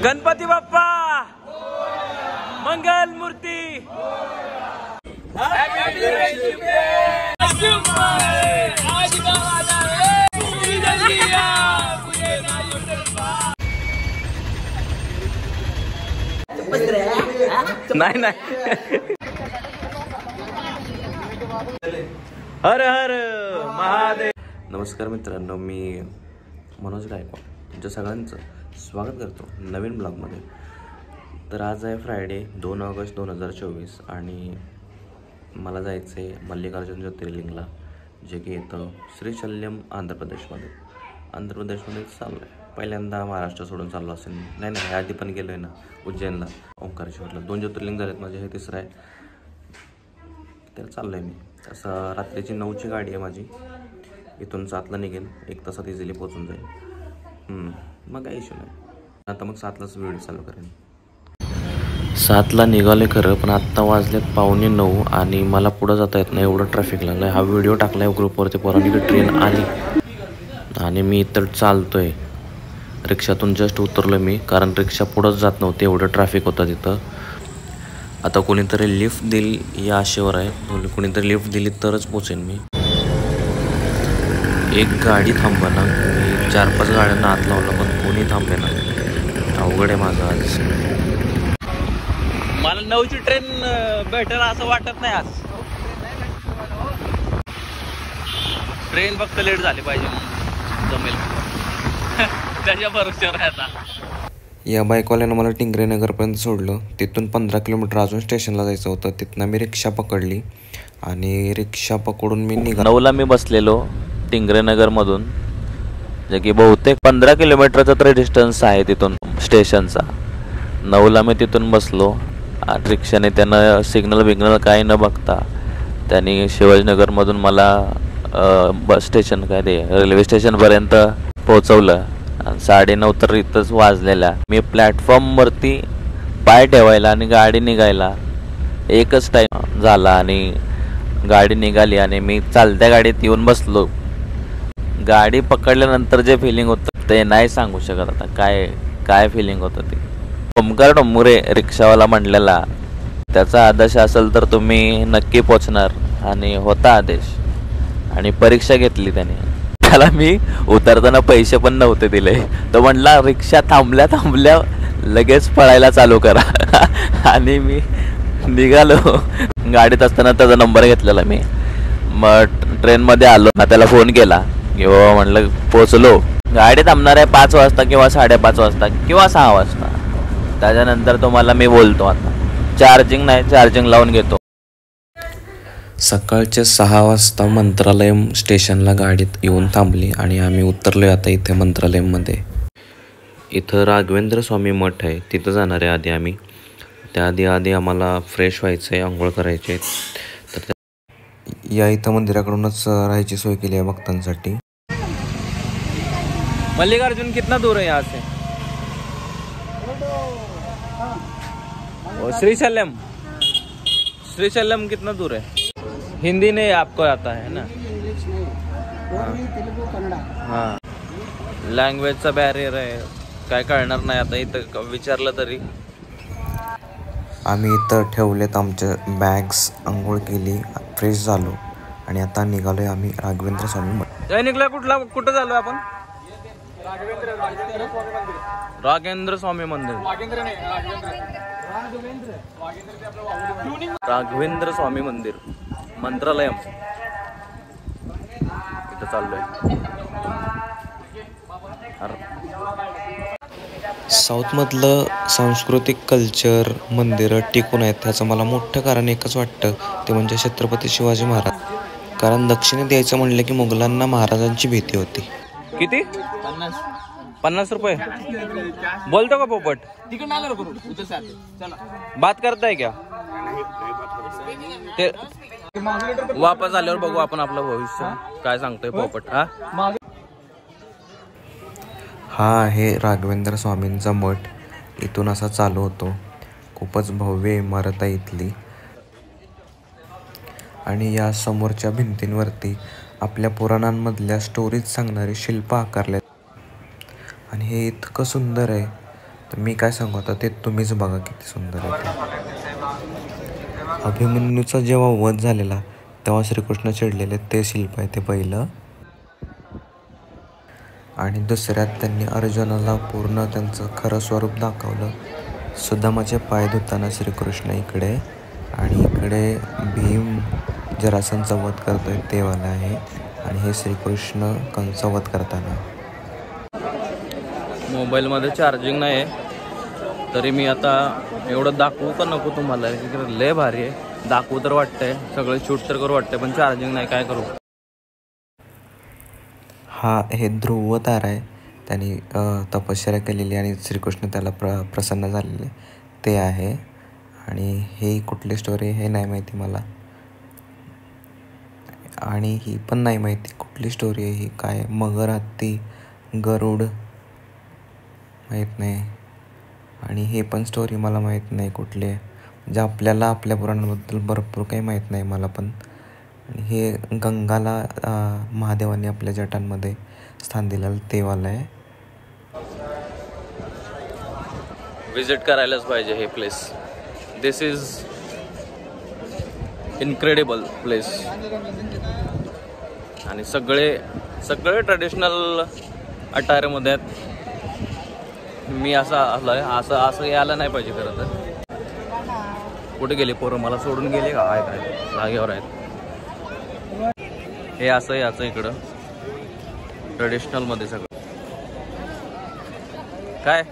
गणपती बाप्पा मंगल मूर्ती नाही नाही हर हर महादेव. नमस्कार मित्रांनो, मी मनोज गायकवाड तुमच्या सगळ्यांचं स्वागत करतो नवीन ब्लॉगमध्ये. तर आज आहे फ्रायडे 2 ऑगस्ट 2024 आणि मला जायचं आहे मल्लिकार्जुन ज्योतिर्लिंगला, जे की येतं श्रीशल्यम आंध्र प्रदेशमध्ये चाललं आहे. पहिल्यांदा महाराष्ट्र सोडून चाललो असेल. नाही आधी पण गेलो आहे ना उज्जैनला, ओंकारेश्वरला. 2 ज्योतिर्लिंग झालेत माझे, हे तिसरं आहे. तर चाललो आहे मी. असं रात्रीची 9ची गाडी आहे माझी. इथून 7ला निघेल, 1 तासात इझिली पोचून जाईल. मग काही इश्यू नाही. आता मग 7लाच व्हिडिओ चालू करेन. 7ला निघाले खरं, पण आत्ता वाजलेत 8:45 आणि मला पुढं जाता येत नाही, एवढं ट्रॅफिक लागलं. हा व्हिडिओ टाकला आहे ग्रुपवरती. पोरांनी ट्रेन आली आणि मी इतर चालतोय. रिक्षातून जस्ट उतरलो मी, कारण रिक्षा पुढंच जात नव्हती, एवढं ट्रॅफिक होतं तिथं. आता कोणीतरी लिफ्ट देईल या आशेवर आहे. कोणीतरी लिफ्ट दिली तरच पोचेन मी. एक गाडी थांबना. मी 4-5 गाड्यांना हात लावला, पण कोणी थांबेना. अवघड आहे माझं आज. मला 9ची ट्रेन भेटेल असं वाटत नाही आज. ट्रेन फक्त लेट झाली पाहिजे, जमेल. त्याच्या भरोश्यावर आहे आता. या बाईकवाल्यानं मला टिंगरेनगरपर्यंत सोडलं. तिथून 15 किलोमीटर अजून स्टेशनला जायचं होतं. तिथनं मी रिक्षा पकडली आणि रिक्षा पकडून मी निघालो. 9ला मी बसलेलो टिंगरेनगरमधून, जे की बहुतेक 15 किलोमीटरचा तरी डिस्टन्स आहे तिथून स्टेशनचा. 9ला मी तिथून बसलो आणि रिक्षाने त्यानं सिग्नल काही न बघता त्यांनी शिवाजीनगरमधून मला बस स्टेशन रेल्वे स्टेशनपर्यंत पोहोचवलं. 9:30 तर इथंच वाजलेल्या. मी प्लॅटफॉर्मवरती पाय ठेवायला आणि गाडी निघायला एकच टाईम झाला आणि गाडी निघाली आणि मी चालत्या गाडीत येऊन बसलो. गाडी पकडल्यानंतर जे फिलिंग होतं ते नाही सांगू शकत. आता काय फिलिंग होतं ते. ओमकार डोंबुरे रिक्षावाला म्हणलेला, त्याचा आदेश असेल तर तुम्ही नक्की पोचणार, आणि होता आदेश. आणि परीक्षा घेतली त्याने. त्याला मी उतरताना पैसे पण नव्हते दिले. तो म्हटला रिक्षा थांबल्या लगेच पळायला चालू करा. आणि मी निघालो. गाडीत असताना त्याचा नंबर घेतलेला मी. मग ट्रेनमध्ये आलो ना, त्याला फोन केला की बाबा म्हटलं पोचलो. गाडी थांबणार आहे 5 वाजता किंवा 5:30 वाजता किंवा 6 वाजता. त्याच्यानंतर तुम्हाला मी बोलतो. आता चार्जिंग लावून घेतो. सकाळचे 6 वाजता मंत्रालयम स्टेशनला गाडीत येऊन थांबली आणि आम्ही उतरलोय आता इथे मंत्रालयममध्ये. इथं राघवेंद्र स्वामी मठ आहे, तिथं जाणार आहे आधी आम्ही. त्याआधी आम्हाला फ्रेश व्हायचं आहे, आंघोळ करायची आहे. तर या इथं मंदिराकडूनच राहायची सोय केली आहे भक्तांसाठी. मल्लिकार्जुन कितना दूर है यहाँ से? श्रीशल्यम कितना दूर है? हिंदी नहीं आपको आता है ना? हाँ, लँग्वेजचा बॅरियर आहे, काय कळणार नाही आता इथं विचारलं तरी. आम्ही इथं ठेवलेत आमच्या बॅग्स, आंघोळ केली, फ्रेश झालो आणि आता निघालोय आम्ही राघवेंद्र स्वामी मठ. निघला कुठं झालो आपण? राघवेंद्र स्वामी मंदिर. राघवेंद्र स्वामी मंदिर मंत्रालयम इथं चाललोय. साऊथमधलं सांस्कृतिक कल्चर, मंदिरं टिकून आहेत त्याचं मला मोठं कारण एकच वाटतं, ते म्हणजे छत्रपती शिवाजी महाराज. कारण दक्षिणेत द्यायचं म्हणलं की मुघलांना महाराजांची भीती होती. किती? 50 रुपये बोलतो का पोपट? बात करताय क्या ते? वापस आल्यावर बघू आपण आपलं भविष्य काय सांगतोय पोपट. हा आहे राघवेंद्र स्वामींचा मठ. इथून असा चालू होतो. खूपच भव्य इमारत आहे इथली. आणि या समोरच्या भिंतींवरती आपल्या पुराणांमधल्या स्टोरीज सांगणारी शिल्प आकारल्यात. आणि हे इतकं सुंदर आहे तर मी काय सांगू आता ते तुम्हीच बघा किती सुंदर आहे ते. अभिमन्यूचा जेव्हा वध झालेला तेव्हा श्रीकृष्ण चिडलेले ते शिल्प आहे ते पहिलं. आणि दुसऱ्यात त्यांनी अर्जुनाला पूर्ण त्यांचं खरं स्वरूप दाखवलं. सुदामाचे पाय धुताना श्रीकृष्ण इकडे आणि इकडे भीम जरासंधचा वध करतोय ते वाला आहे. आणि हे श्रीकृष्ण कंस वध करताना. मोबाईलमध्ये चार्जिंग नाही आहे तरी मी आता एवढं दाखवू का नको तुम्हाला, लय भारी आहे. दाखवू तर वाटतंय, सगळं शूट तर करू वाटतंय, पण चार्जिंग नाही, काय करू. हे ध्रुव तारा आहे. त्यांनी तपश्चर्या केलेली आणि श्रीकृष्ण त्याला प्रसन्न झालेले ते आहे. आणि हे कुठली स्टोरी हे नाही माहिती मला, आणि ही पण नाही माहिती कुठली स्टोरी आहे ही. काय मगर, हत्ती, गरुड माहीत नाही. आणि हे पण स्टोरी मला माहीत नाही कुठली आहे. म्हणजे आपल्याला आपल्या पुराणाबद्दल भरपूर काही माहीत नाही मला पण. आणि हे गंगाला महादेवाने आपल्या जटांमध्ये स्थान दिलेलं ते वाला आहे. विजिट करायलाच पाहिजे हे place. This is incredible place. आणि सगळे ट्रेडिशनल अटायरमध्ये आहेत. मी असं आलोय, असं यायला नाही पाहिजे खरं तर. कुठे गेले पोरं, मला सोडून गेले का? काय जागेवर आहेत. हे असं याचं इकडं ट्रेडिशनल मध्ये सगळं काय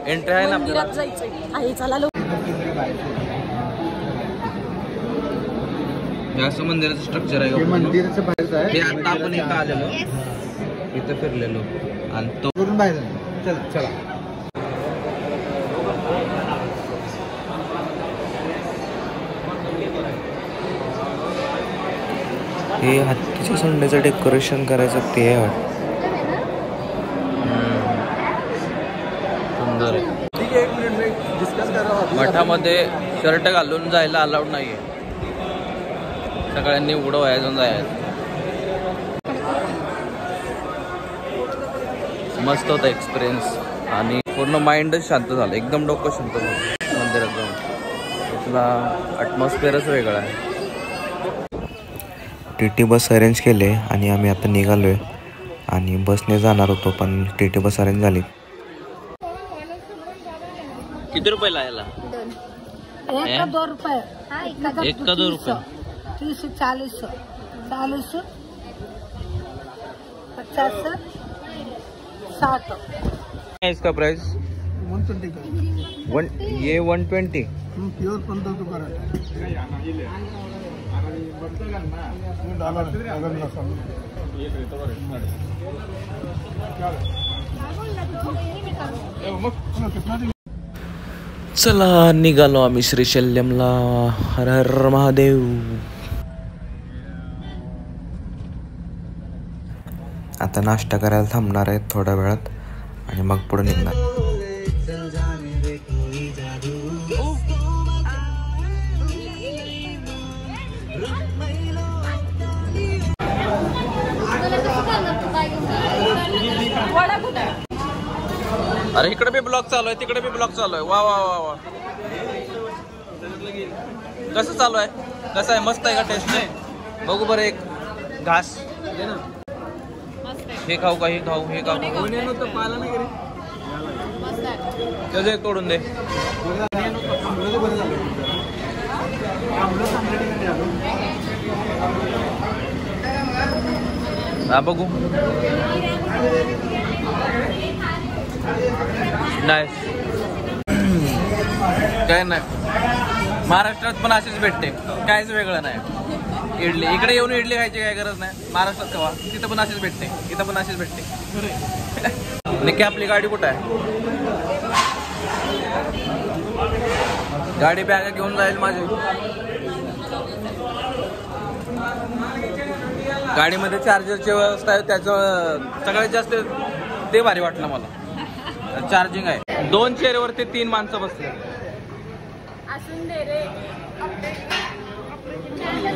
एंट्री आहे ना आपल्याला. असं मंदिराचं स्ट्रक्चर आहे. हे आता आपण इथं आलेलो, इथं फिरलेलो आणि तो चला. हे हत्तीच्या सोंड्याचं डेकोरेशन करायचं ते आहे वाटतं. सुंदर आहे. मठामध्ये शर्ट घालून जायला अलाउड नाहीये, सगळ्यांनी उघडं व्हायचं जायचं. मस्त होता एक्सपिरियन्स आणि पूर्ण माइंडच शांत झालं, एकदम डोकं शांत झालं मंदिरात जाऊन. इथला ॲटमॉस्फिअरच वेगळा आहे. TT बस अरेंज केले आणि आम्ही आता निघालो आहे. आणि बसने जाणार होतो पण TT बस अरेंज झाली. किती रुपयाला यायला? 2 रुपये. 1 का 2 रुपये? 30, 40, 40, 50, 60. इसका प्राइस 120 का. ये 120 प्योर 15 का चला निघालो आम्ही श्रीशैल्यमला. हर हर महादेव. आता नाश्ता करायला थांबणार आहेत थोड्या वेळात आणि मग पुढे निघणार. अरे इकडे बी ब्लॉग चालू आहे, तिकडे बी ब्लॉग चालू आहे. वा वा वा वा. कसं चालू आहे? कसं आहे? मस्त आहे का? टेस्ट नाही बघू बरं. एक घास हे खाऊ का? हे खाऊ, हे खाऊ. त्याचं एक तोडून दे. हा बघू. नाही काय नाही, महाराष्ट्रात पण अशीच भेटते, काहीच वेगळं नाही. इडली इकडे येऊन इडली खायची काही गरज नाही. महाराष्ट्रात खावा, तिथं पण अशीच भेटते, इथं पण अशीच भेटते. नक्की आपली गाडी कुठं आहे? गाडी बॅग घेऊन जाईल माझी. गाडीमध्ये चार्जरची व्यवस्था आहे, त्याचं सगळ्यात जास्त ते भारी वाटलं मला. चार्जिंग आहे. 2 चेअरवरती 3 माणसं बसले.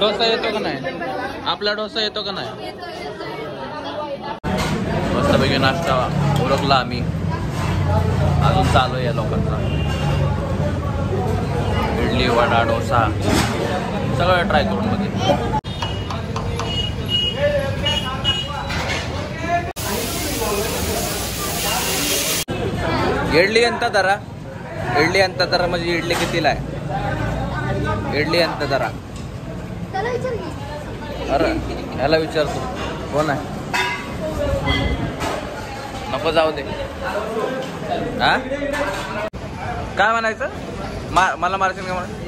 डोसा येतो का नाही? आपला डोसा येतो का नाही? मस्त मस्तपैकी नाश्ता ओळखला आम्ही. अजून चालू आहे लोकांचा. इडली, वडा, डोसा सगळं ट्राय करून बघितलं. इडली अंत दरा, इडली अंत दरा म्हणजे इडली कितीला आहे? इडली अंत दरा. अरे ह्याला विचारतो कोण आहे. नको जाऊ दे. हा काय म्हणायचं? मला मारशील का म्हणून?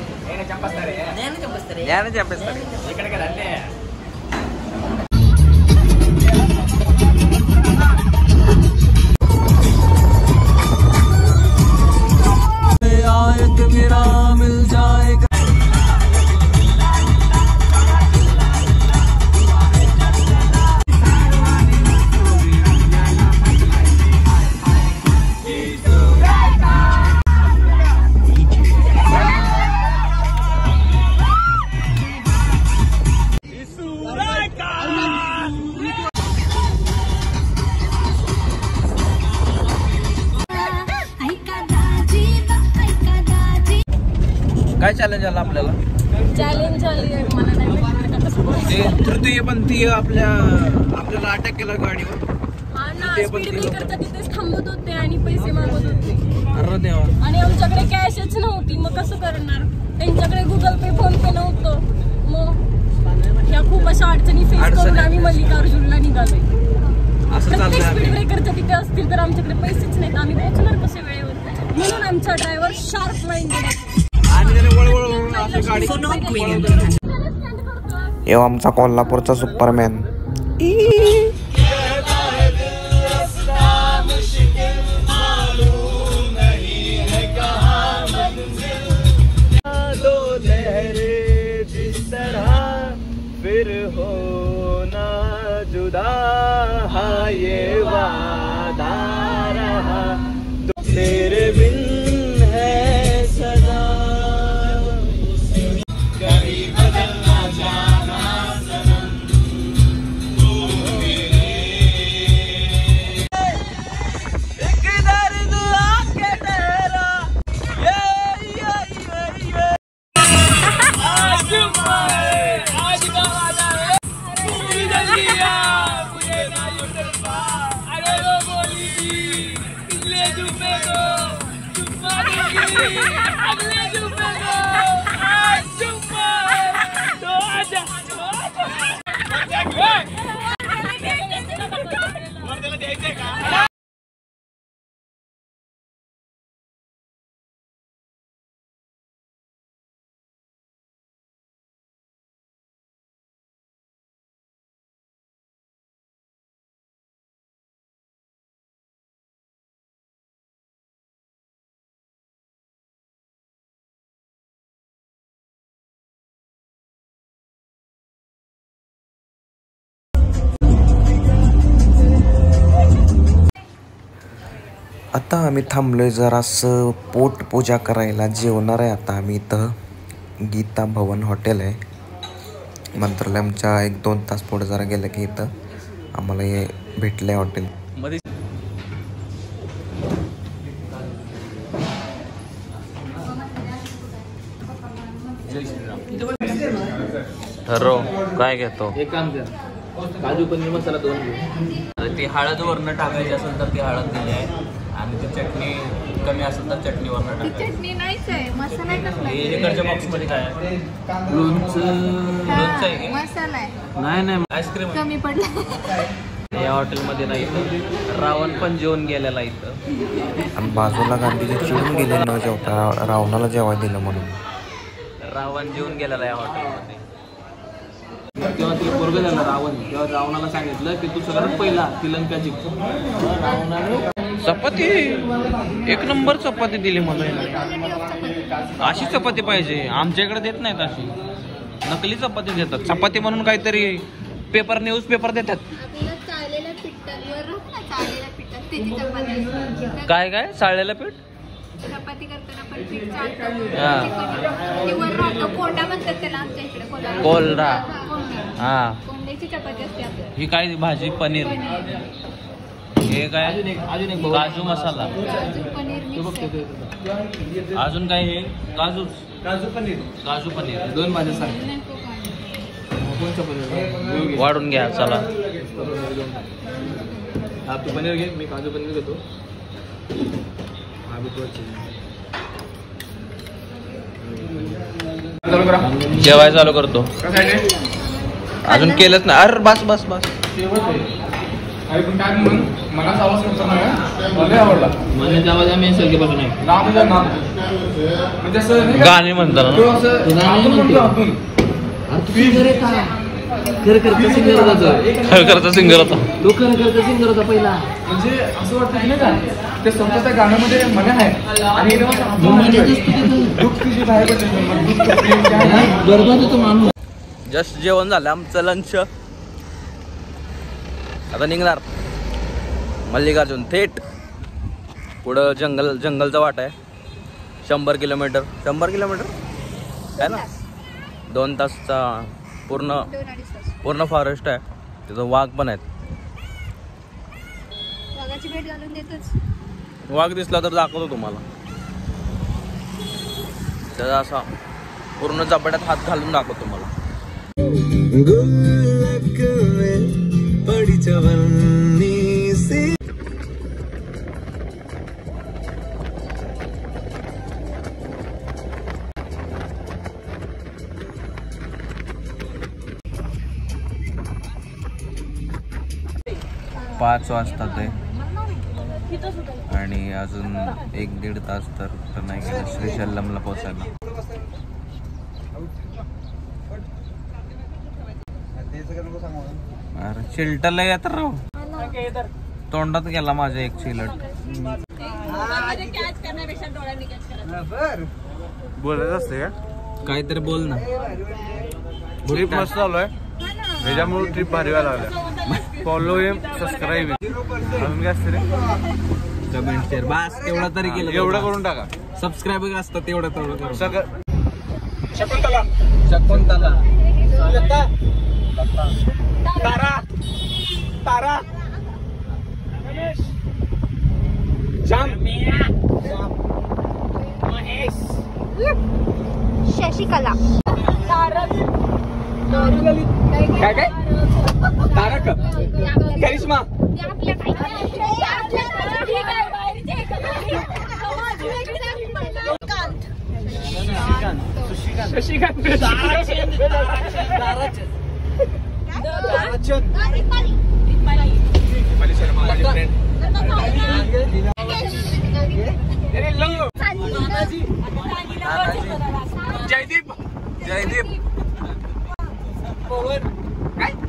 काय चॅलेंज आलं आपल्याला? चॅलेंज आली मला नाही तृतीयपंथी आपल्याला अटॅक केला गाडीवर. हा ना, स्पीड ब्रेकरच्या तिथेच थांबत होते आणि पैसे मागत होते. अरे देवा. आणि आमच्याकडे कॅशच नव्हती, मग कसं करणार? त्यांच्याकडे गुगल पे, फोन पे नव्हतं. मग ह्या खूप अशा अडचणी फेस करून आम्ही मल्लिकार्जुनला निघालोय. प्रत्येक स्पीड ब्रेकरच्या तिथे असतील तर आमच्याकडे पैसेच नाहीत, आम्ही पोहोचणार कसे वेळेवर? म्हणून आमचा ड्रायव्हर शार्प माइंडेड आहे. एव आमचा कोल्हापूरचा सुपरमॅन. फिर हो ना जुदा ये वादा रहा तेरे बिन है सदा. आता आम्ही थांबलोय जरासं पोट पूजा करायला. जेवणार आहे आता आम्ही. इथं गीता भवन हॉटेल आहे मंत्रालयाच्या 1-2 तास पुढे जरा गेलं की इथं आम्हाला हे भेटलंय हॉटेल. ठरव काय घेतो? एक काम कर, काजू पनीर मसाला 2 घे. ती हळद वरनं टाकायची असेल तर ती हळद दिली आहे आणि ती चटणी कमी असेल तर चटणी वरनं टाकायची. चटणी नाहीच आहे, मसाला कसला? इकडच्या बॉक्समध्ये काय आहे? लोणचं आहे. मसाला आहे. नाही आईस्क्रीम कमी पडला. या हॉटेलमध्ये नाही इथं रावण पण जेवण गेलेला इथं. आणि बाजूला गांधीजी चिडून गेले न जेवता रावणाला जेवायला दिलं म्हणून. रावण जेवून गेलेला या हॉटेलमध्ये. तेव्हा तिला पोरग झाला रावण, तेव्हा रावणाला सांगितलं की तू सगळ्यात पहिला ती लंका जिंक. रावणाने चपाती 1 नंबर चपाती दिली मला. अशी चपाती पाहिजे, आमच्याकडे देत नाहीत अशी. नकली चपाती देतात. चपाती म्हणून काहीतरी पेपर न्यूज पेपर देतात. काय काय चाळलेलं पीठ? चपाती करताना पण पीठ चालतं. ते वर राहतो, कोंडा म्हणतात त्याला आमच्या इकडे. कोल्हा. कोंडा. हा, कोंड्याची चपाती असते आपल्याला. ही काय भाजी? पनीर. हे काय अजून एक भाऊ. काजू मसाला. तो बघ ते. अजून काय हे काजू काजू पनीर 2 भाज्या सांग. कोणचं पनीर वाढून घ्या चला. हा तू पनीर घे, मी काजू पनीर घेतो. हा जेवायला चालू करतो. अजून केलंच ना. अरे बस बस बस. मनाचा आवाज आम्ही सगळीपासून आहे. गाणी म्हणताना करता सिंगर होता. तो करता सिंगर होता पहिला. म्हणजे असं वाटतं की नाही का ते स्वतः त्या गाण्यामध्ये मना आहे आणि बरोबर तो माणूस. जस्ट जेवण झालं आमचं. लंच आता निघणार मल्लिकार्जुन थेट. पुढं जंगलचा वाट आहे. 100 किलोमीटर काय ना 2 तासचा पूर्ण फॉरेस्ट आहे. तिथं वाघ पण आहेत. वाघाची भेट घालून देतोच. वाघ दिसला तर दाखवतो तुम्हाला. त्याचा असा पूर्ण चपाट्यात हात घालून दाखवतो तुम्हाला. पाच वाजता ते आणि अजून 1-1.5 तास तर नाही गेलं श्रीशैल्यमला पोहोचायला. अरे चिलटला येत राव. तोंडात गेला माझ्या एक चिलट. बोलायचं असते का काहीतरी बोल ना. ट्रिप मस्त चालू आहे त्याच्यामुळे ट्रिप भारी व्हायला लागल्या. फॉलो हिम सबस्क्राईब अजून काय असते रे कमेंट शेअर बस तेवढं तरी केलं. एवढं करून टाका. सबस्क्राईबर असतात तेवढं करू. शकुंतला तारा शशिकला. काय काय तारक करिश्मा जयदीप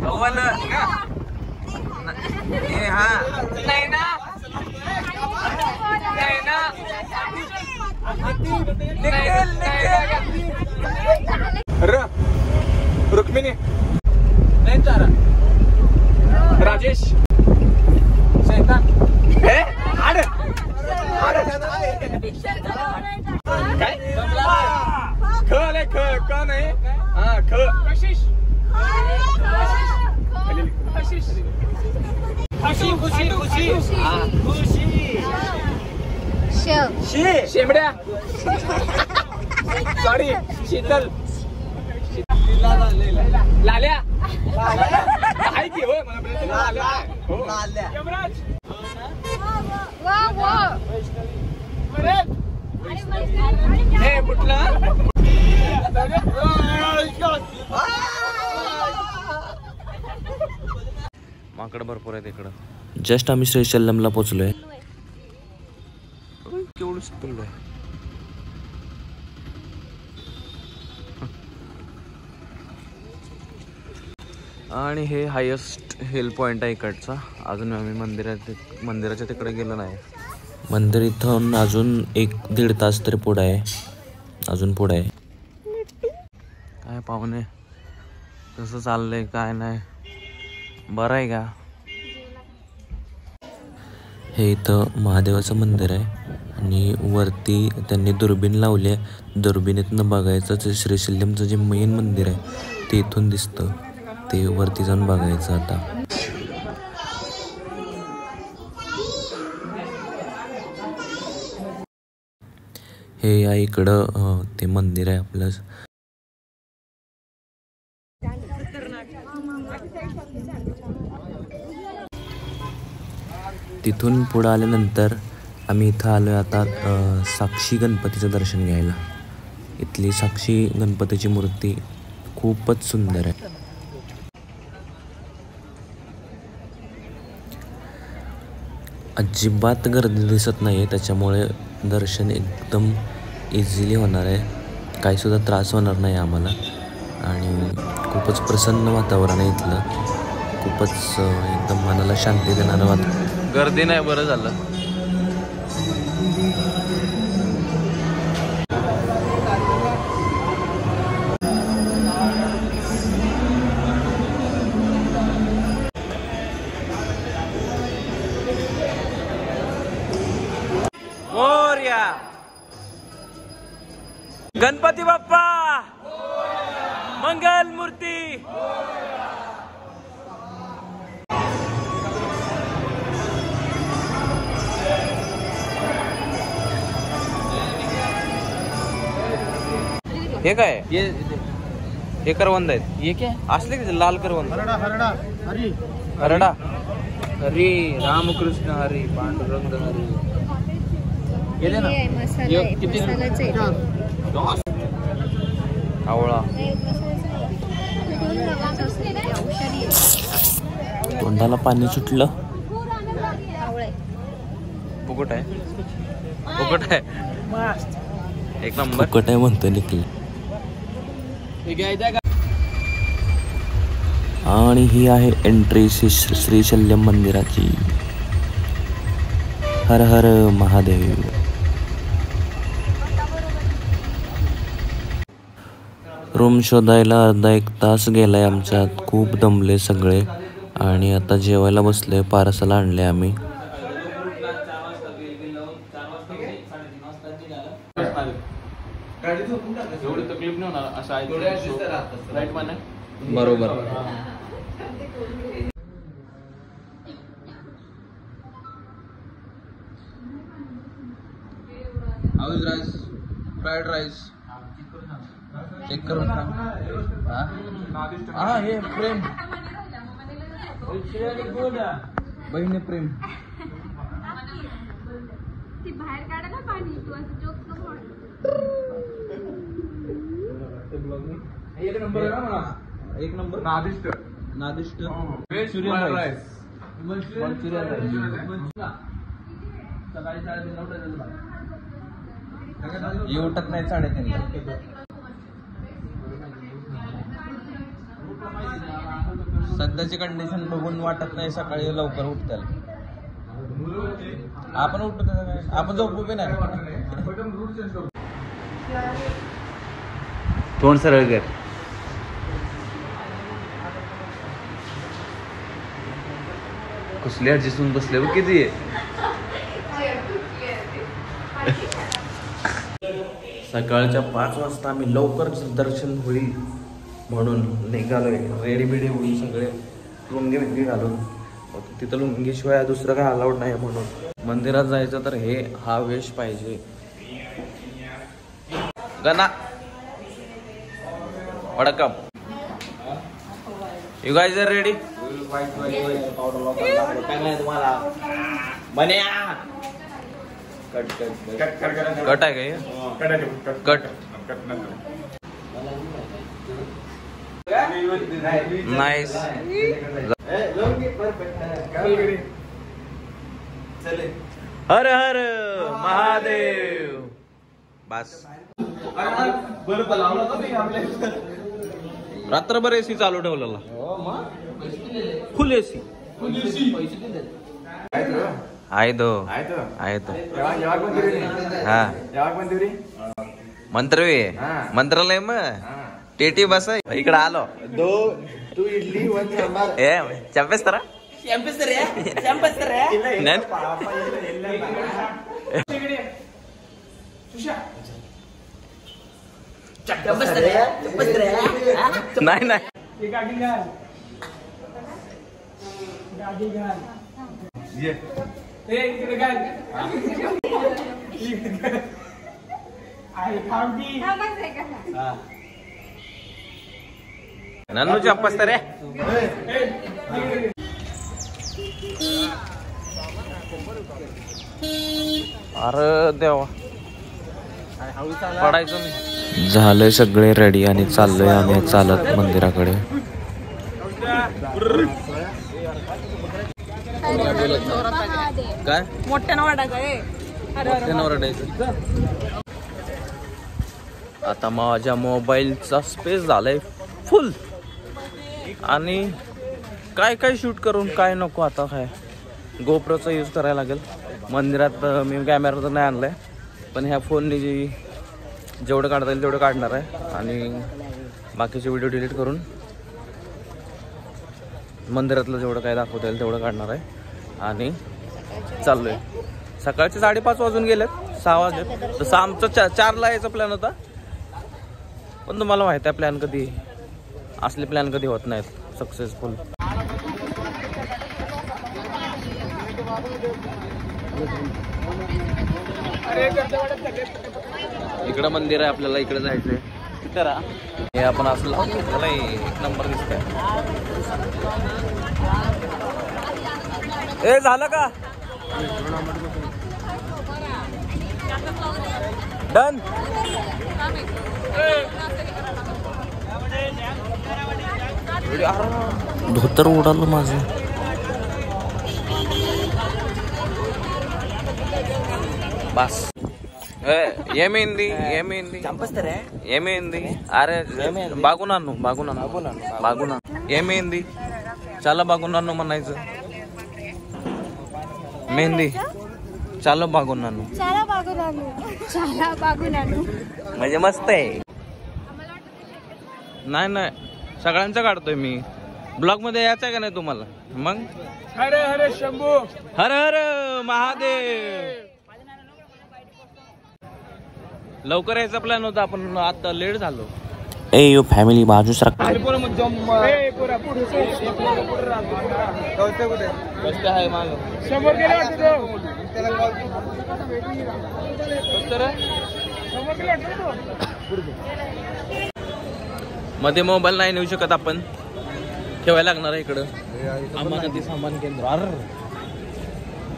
पवन हा नैना रुक्मिणी राजेश शैतान काय ख नाही हा ख खुशी शेमड्या सॉरी शीतल लाल्या आहे की होय मला यमराज हे कुठला माकड भरपूर आहे तिकडं. जस्ट आम्ही श्रीशैल्यमला पोहोचलोय. केवढं स्पीड आहे. आणि हे हायेस्ट हिल पॉइंट आहे इकडचा. अजून आम्ही मंदिराच्या तिकडे गेलो नाही. मंदिर इथून अजून 1-1.5 तास तरी पुढं आहे. अजून पुढं आहे. काय पाहुणे कसं चाललंय काय नाही बरं आहे का. हे इथं महादेवाचं मंदिर आहे आणि वरती त्यांनी दुर्बीण लावली आहे. दुर्बिणीतनं बघायचं ते श्रीशैल्यमचं जे मेन मंदिर आहे ते इथून दिसतं. ते वरती जाऊन बघायचं आता. हे या इकडं ते मंदिर आहे आपलं. तिथून पुढं आल्यानंतर आम्ही इथं आलो आता साक्षी गणपतीचं दर्शन घ्यायला. इथली साक्षी गणपतीची मूर्ती खूपच सुंदर आहे. अजिबात गर्दी दिसत नाही आहे, त्याच्यामुळे दर्शन एकदम इझिली होणार आहे. काहीसुद्धा त्रास होणार नाही आम्हाला. आणि खूपच प्रसन्न वातावरण आहे इथलं. खूपच एकदम मनाला शांती देणारं वातावरण. गर्दी नाही, बरं झालं. मोरया गणपती बाप्पा मंगल मूर्ती. हे काय हे करवंद आहेत. ये क्या असले की लाल करवंद. हरडा हरी हरडा. हरी रामकृष्ण हरी पांडुरंग हरी. गेले ना मसाला आहे, किती? मसालाच आहे. आवळा. औषधी आहे. तोंडाला पाणी सुटलं. आवळं आहे. फुकट आहे. फुकट आहे. एक नंबर फुकट आहे म्हणतो निखिल. आणि ही आहे एंट्री श्री शल्यम मंदिराची. हर हर महादेव. रूम शोधायला अर्धा एक तास गेलाय आमच्यात. खूप दमले सगळे. आणि आता जेवायला बसले. पार्सल आणले आम्ही. एवढी तकलीफ नाही होणार असं आहे. राईट मान आहे. बरोबर. House rice fried rice check करून हा हे प्रेम बहिणी प्रेम. बाहेर काढा ना पाणी. तू असं जोक नको. एक नंबर आहे ना मला. एक नंबर नादिष्ट मंचुरियन राईस. मंचुरियन राईस सकाळी 3:30 ये उठत नाही 3:30. सध्याची कंडिशन बघून वाटत नाही सकाळी लवकर उठताल. आपण उठतो आपण झोपू बी नाही. तोंड सरळ कर. कसले ऍडजस्ट बसले बघ किती आहे. सकाळच्या 5 वाजता आम्ही लवकर दर्शन होईल म्हणून निघालोय. रेडी बिडी होऊन सगळे लुंगी बिंगी घालून. तिथं लुंगीशिवाय दुसरं काय अलाउड नाही म्हणून. मंदिरात जायचं तर हा वेश पाहिजे. गणा वडकम. You guys are ready. तुम्हाला बन्या कट आहे का? Cut nice. हर हर महादेव. बस रात्रभर एसी चालू ठेवलेला. फुल एसी आहे तो. हा मंत्रालय मग टेटी बस इकडे आलो. 2 इडली 1 सांबार. चंपेस्तरा नाही नाही. नन्नूची अप्पास तर रे. अरे देवा पडायचं नाही. झालंय सगळे रेडी आणि चाललोय आम्ही चालत मंदिराकडे. काय मोठ्यानं वाटायचं आता माझ्या मोबाईलचा स्पेस झालाय फुल आणि काय काय शूट करून काय नको. आता काय गोप्रोचा यूज करायला लागेल. मंदिरात मी कॅमेरा तर नाही आणलाय पण ह्या फोनने जेवढं काढता येईल तेवढं काढणार आहे आणि बाकीचे व्हिडिओ डिलीट करून मंदिरातलं जेवढं काय दाखवता येईल तेवढं काढणार आहे आणि चाललोय. सकाळचे 5:30 वाजून गेलेत. 6 वाजले तसं आमचं 4ला यायचा प्लॅन होता पण तुम्हाला माहिती आहे प्लॅन कधी असले प्लॅन कधी होत नाहीत सक्सेसफुल. इकडं मंदिर आहे आपल्याला इकडे जायचंय. तर हे आपण असलं मला एक नंबर दिसतंय. ए झालं का डन. धोतर उडालं माझं. बस ये मेहंदी अरे बागून आणू ये मेहंदी चला बागून आणू म्हणायचं. मेहंदी चला बागून आणू म्हणजे मस्त आहे. नाही सगळ्यांचा काढतोय मी. ब्लॉग मध्ये यायचं आहे का नाही तुम्हाला. मग हर हर शंभू हर हर महादेव. लवकर यायचा प्लॅन होता आपण आता लेट झालो. ए यो फॅमिली बाजूस रखा आहे माग समोर गेला मध्ये मोबाईल नाही नेऊ शकत आपण. ठेवायला लागणार आहे इकडं अमानती सामान केंद्र.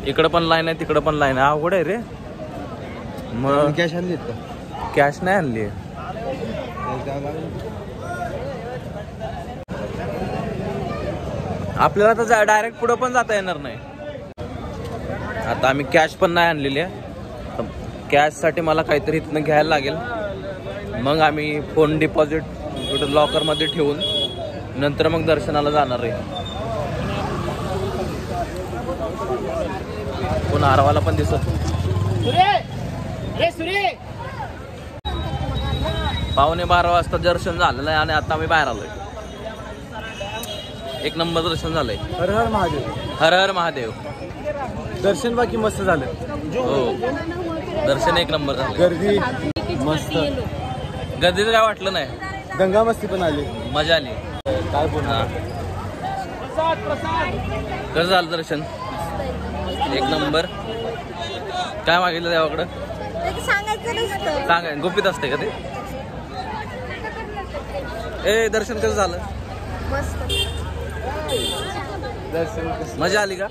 इकडं पण लाईन आहे तिकडं पण लाईन आहे. अवघड आहे रे. मग कॅश आणली कॅश नाही आणली. आपल्याला तर डायरेक्ट पुढं पण जाता येणार नाही. आता आम्ही कॅश पण नाही आणलेली आहे. कॅश साठी मला काहीतरी इथनं घ्यायला लागेल. मग आम्ही फोन डिपॉझिट कुठं लॉकर मध्ये ठेवून नंतर मग दर्शनाला जाणार आहे. कोण आरवाला पण दिसत. 11:15 वाजता दर्शन झालेलं आहे आणि आता आम्ही बाहेर आलोय. एक नंबर दर्शन झालंय. हर हर महादेव. हर हर महादेव. दर्शन बाकी मस्त झालं. हो दर्शन एक नंबर झालं. गर्दी मस्त. गर्दीचं काय वाटलं नाही. गंगा मस्ती पण आली. मजा आली. काय बोलणार. कसं झालं दर्शन. एक नंबर. काय मागितलं देवाकडं सांगा. गुपित असते का ते. ए दर्शन कसं झालं. दर्शन मजा आली का.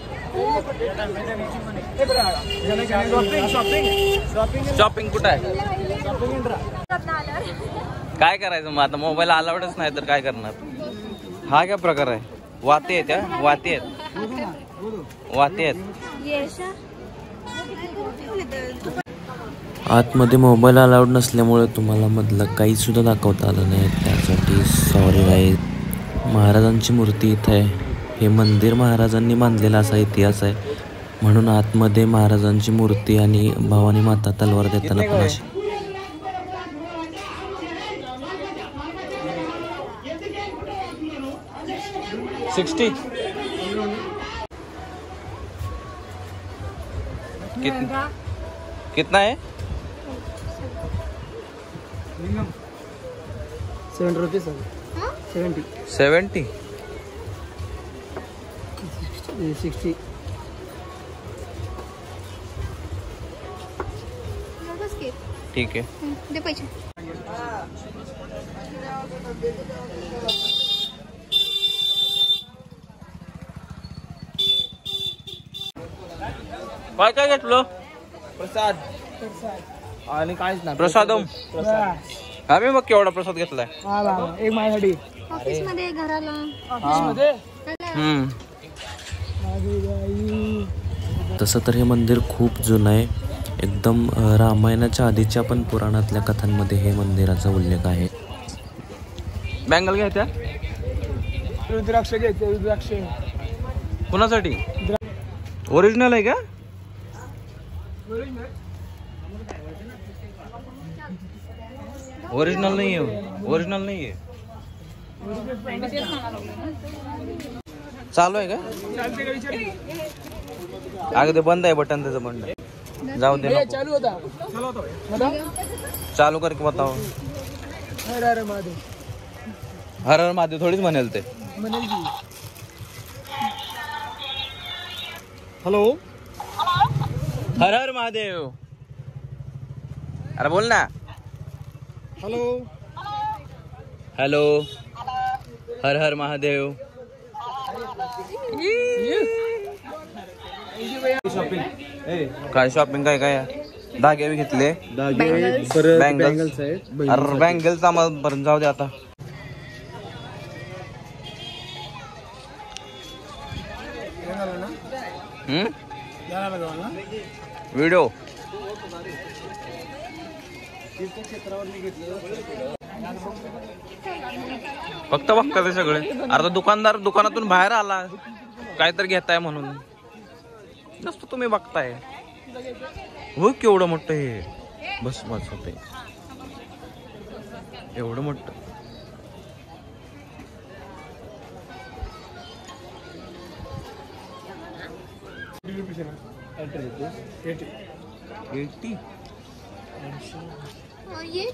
शॉपिंग कुठं आहे. काय करायचं मग आता. मोबाईल अलाउडच नाही तर काय करणार. हा काय प्रकार आहे. वाते आहेत त्या वाते आहेत. आतमध्ये मोबाईल अलाउड नसल्यामुळे तुम्हाला मधलं काही सुद्धा दाखवता आलं नाही. त्यासाठी सॉरी गाईज. महाराजांची मूर्ती इथं आहे. हे मंदिर महाराजांनी बांधलेला असा इतिहास आहे म्हणून आतमध्ये महाराजांची मूर्ती आणि भवानी माता तलवार देताना पण अशी. कितना है. 7 रुपीज 70 60. ठीक है. दे पैसे. काय काय घेतलं? प्रसाद आणि काहीच नाही. प्रसादम आम्ही बघ केवढा प्रसाद घेतलाय. एक माझ्यासाठी. ऑफिस मध्ये घराला. मध्ये तसं तर हे मंदिर खूप जुनं आहे. एकदम रामायणाच्या आधीच्या पण पुराणातल्या कथांमध्ये हे मंदिराचा उल्लेख आहे. बँगल घ्यायच्या रुद्राक्ष घ्यायचे. रुद्राक्ष कुणासाठी? ओरिजिनल आहे का? ओरिजिनल नाही आहे. ओरिजिनल नाही आहे. चालू आहे का? अगदी बंद आहे बटन त्याचं बंद. जाऊ दे नको. चालू होता. चालू कर की बताओ. अरे महादेव हर हर महादेव थोडीच म्हणेल ते. म्हणेल की. हॅलो. हर हर महादेव. अरे बोल ना. हॅलो. हॅलो. हर हर महादेव. काय शॉपिंग काय काय धागे बी घेतले. बँगल्स अरे बँगल्स आम्हाला पर्यंत जाऊ दे आता. व्हिडिओ फक्त बघता ते सगळे. अरे दुकानदार दुकानातून बाहेर आला काहीतरी घेताय म्हणून. नसतं तुम्ही बघताय. हो केवढं मोठं हे. बस बस होते एवढं मोठं. ये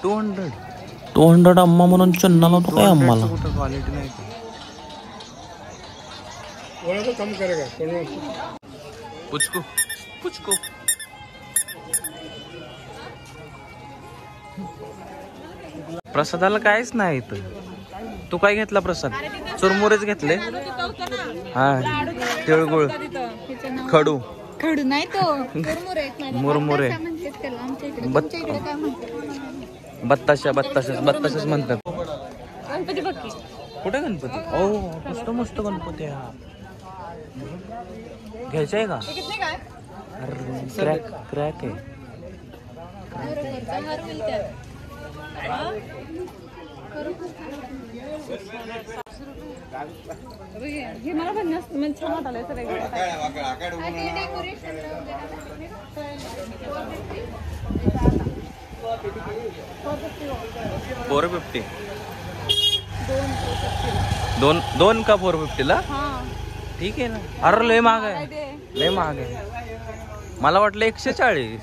200 अम्मा म्हणून चन्ना लावतो काय आम्हाला. क्वालिटी नाही कम करेगा. पुचकू पुचकू. प्रसादाला काहीच नाही इथं. तू काय घेतला प्रसाद? चुरमुरेच घेतले. हा तिळगुळ खडू. खडू नाही तो मुरमुरे. मुरमुरे. आमच्या इकडे काय म्हणतात? बत्ताशा बत्ताशाच म्हणतात. गणपती बघ की. कुठे गणपती? ओ मस्त मस्त गणपती हा. घ्यायचा आहे का? अरे क्रॅक क्रॅक आहे. हे मला पण म्हणजे छान वाटलं सगळं. $450. दोन का 450 ठीक आहे ना. अरे लय महाग आहे. लय महाग आहे. मला वाटलं 140.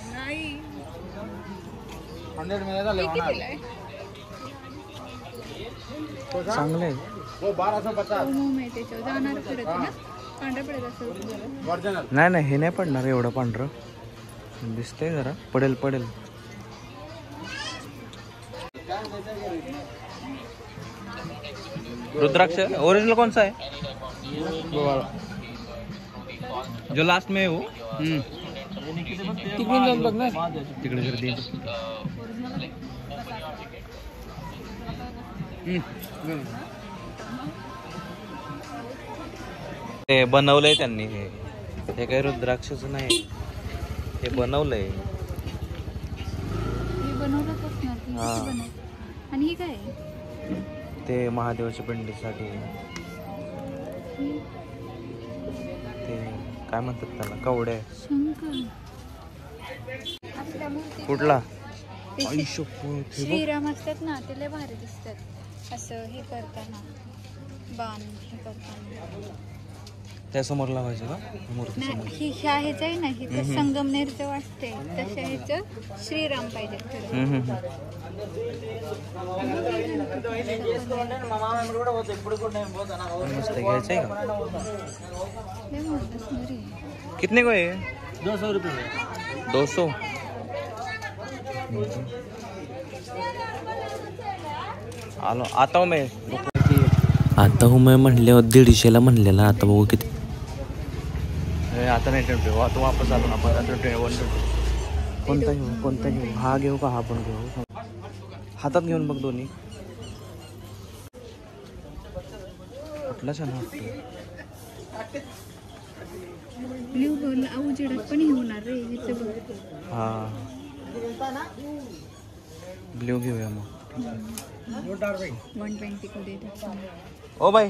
चांगलं आहे. नाही नाही हे नाही पडणार एवढं पांढरं दिसतंय. जरा पडेल पडेल. रुद्राक्ष ओरिजिनल कौन सा है? जो लास्ट में है वो. तिकडे गर्दी. हे बनवलंय त्यांनी. हे काही रुद्राक्षच नाही. हे बनवलंय. हा. आणि हे काय? ते महादेवाच्या पिंडीसाठी. ते काय म्हणतात त्याला? कवड्या. कुठला? श्रीराम असतात ना ते लय भारी दिसतात. असं हे करताना बाण हे करताना. त्या समोर लावायचं का? मूर्ती समोर. नाही ह्या ह्याचं आहे ना हिचं संगमनेरचं वाटतंय तशा ह्याचं श्रीराम पाहिजे. मस्त घ्यायचंय का? कितने को है? 200 रुपये 200. आलो आता हो मी आता हो मी म्हणल्यावर 150ला म्हणलेला आता बघू किती. आता नाही 20 आता वापस आलो आपण आता 120. कोणता घेऊ हा घेऊ का हा पण घेऊ. हातात घेऊन बघ दोन्ही कुठला छान वाटतो. ब्ल्यू बॉल उजेडात पण होणार रे हिचं बघ. हा ब्ल्यू घेऊया मग. 120 को दे दे. ओ बाई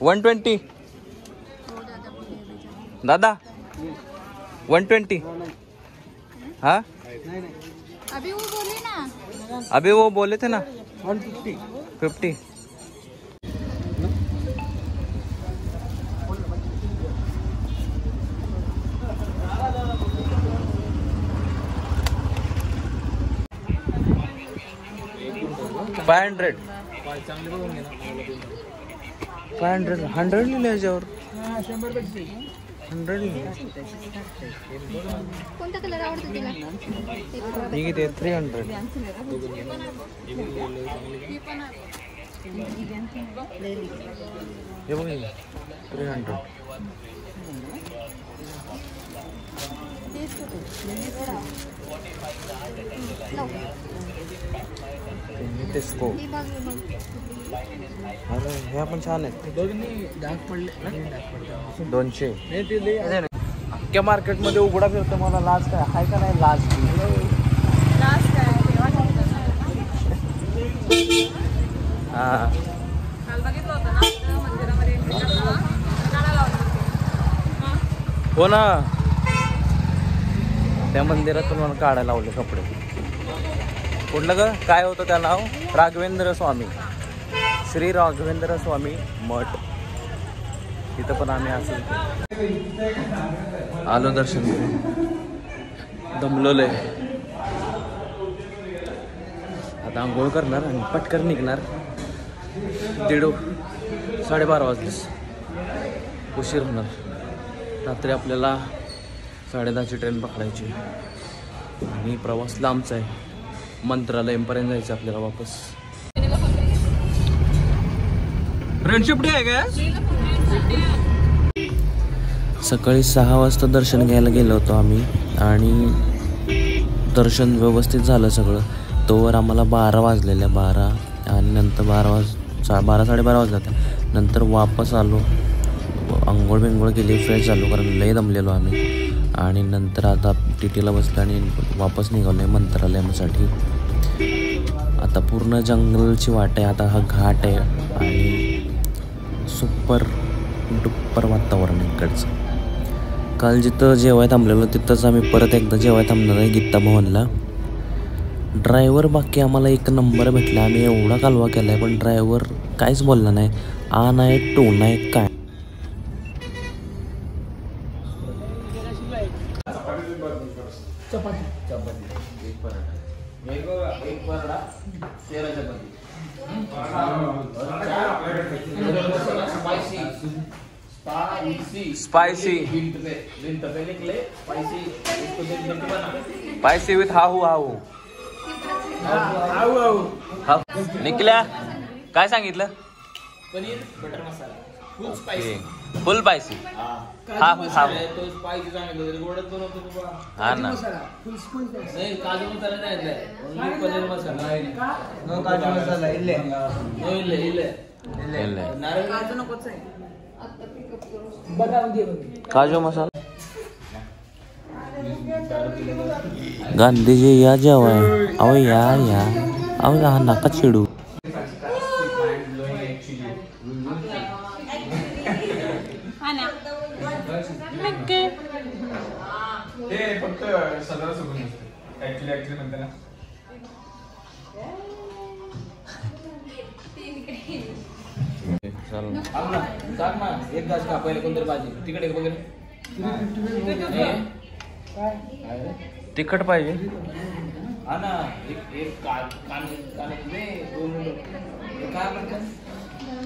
120 दादा 120. हाँ अभी वो बोले ना अभी वो बोले थे ना 50. $500 100 लिहिले याच्यावर 100 लिहिले. कोणता कलर आवडतो तुला? हे किती 300. हे बघ 300. टेस्को. अरे ह्या पण छान आहेत. 200. अख्ख्या मार्केटमध्ये उघडा फिरतो मला लाज काय आहे का नाही लाज. हा हो ना त्या मंदिरातून मला काढायला लावले कपडे. कुठलं ग काय होतं त्या नाव राघवेंद्र स्वामी श्री राघवेंद्र स्वामी मठ. तिथं पण आम्ही असं आलो दर्शन दमलोय. आता आंघोळ करणार आणि पटकन निघणार. 12:30 वाजलेस उशीर होणार. रात्री आपल्याला 10:30ची ट्रेन पकडायची आणि प्रवास लांबचा आहे. मंत्रालयपर्यंत जायचं आपल्याला वापस. फ्रेंडशिप डे आहे का? सकाळी 6 वाजता दर्शन घ्यायला गेलो होतो आम्ही आणि दर्शन व्यवस्थित झालं सगळं. तोवर आम्हाला 12 वाजलेल्या 12 आणि नंतर 12-12:30 वाजल्या होत्या. नंतर वापस आलो आंघोळ बिंघोळ केली फ्रेश झालो कारण लय दमलेलो आम्ही. आणि नंतर आता टीटीला बसलो आणि वापस निघालो आहे मंत्रालयासाठी. आता पूर्ण जंगलची वाट आहे. आता हा घाट आहे आणि सुपर डुप्पर वातावरण आहे इकडचं. काल जिथं जेवाय थांबलेलो तिथंच आम्ही परत एकदा जेवाय थांबणार आहे गीता भवनला. ड्रायव्हर बाकी आम्हाला 1 नंबर भेटला. आम्ही एवढा कालवा केला आहे पण ड्रायव्हर काहीच बोलला नाही. आ नाही टू नाही काय. स्पाइसी स्पाइसी विथ हाहू हाहू निकल्या काय सांगितलं? पनीर बटर मसाला फुल स्पाइसी फुल स्पाइसी. हा तो स्पाइसी सांगितलं गोडच बनवतो हा ना. नाही काजू मसाला नाही ओनली पनीर मसाला. नो काजू मसाला इल्ले नो इल्ले नारळ काजू नकोच आहे. काजू मसाला. गांधीजी या जेवाय अहो या अहो हा नका चिडू. फक्त सदरा सुकून ऍक्च्युअली म्हणते ना. सांग ना एक घास खा पहिले कोणतरी भाजी तिकडे वगैरे. तिखट पाहिजे. हा ना एक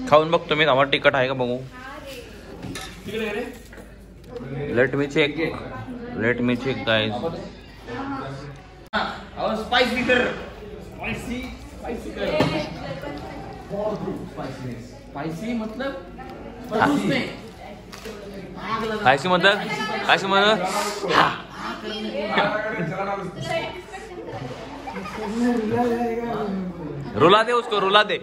खाऊन बघतो मी आम्हाला तिखट आहे का बघू. तिकडे रे लेट मी चेक गाइस. और स्पाइसी कर. स्पाइसी कर. स्पाइसी मतलब कायशी म्हणतात रुला दे उसको, रुला दे.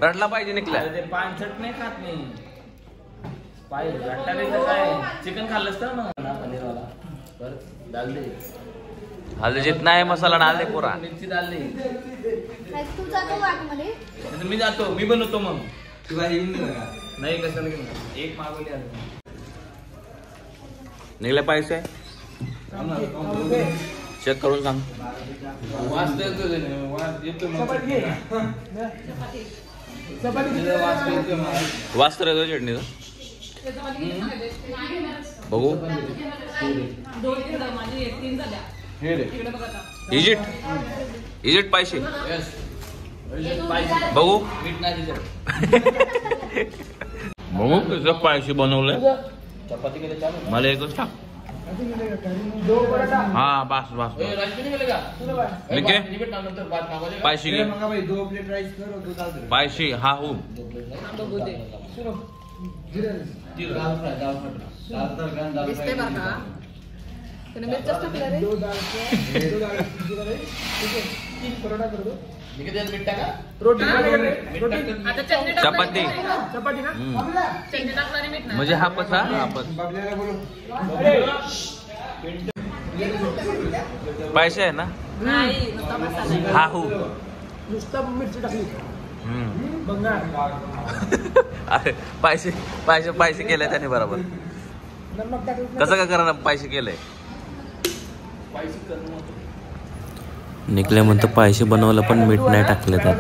रडला पाहिजे निकला. ते पानसट नाही खात नाही. काय चिकन खाल्लंस तर ना पनीरवाला. बरं डाल दे. हल्दी जितना है मसाला डाल दे पूरा. मिरची डाल दे. तू जातो वाटमध्ये मी जातो, मी बनवतो मग. नाही कशाला घेऊन एक मागवली आहे. निघले पैसे चेक करून सांग. वास देतो वास तर येतो चटणीचा. बघू. इजिट पैसे बघू. मीठ नाही दिलं. बघू कसं पायशी बनवलंय. चपाती केले चालू. मला एकच टाक. हा बस बस राईस नाही मिळेगा. ठीक आहे. नंतर बात मागवले. पायशी घे. पायशी हा हो. दाल फ्राय. दिसते बघा त्याने मिरच्याच टाकल्या रे. मीठ टाका. चपाती म्हणजे हा पसा पैसे आहे ना. हा हो. अरे पैसे केले त्याने बरोबर. कसं काय करा पैसे केलंय. निकल्या म्हणतो पैसे बनवलं पण मीठ नाही टाकलं त्यात.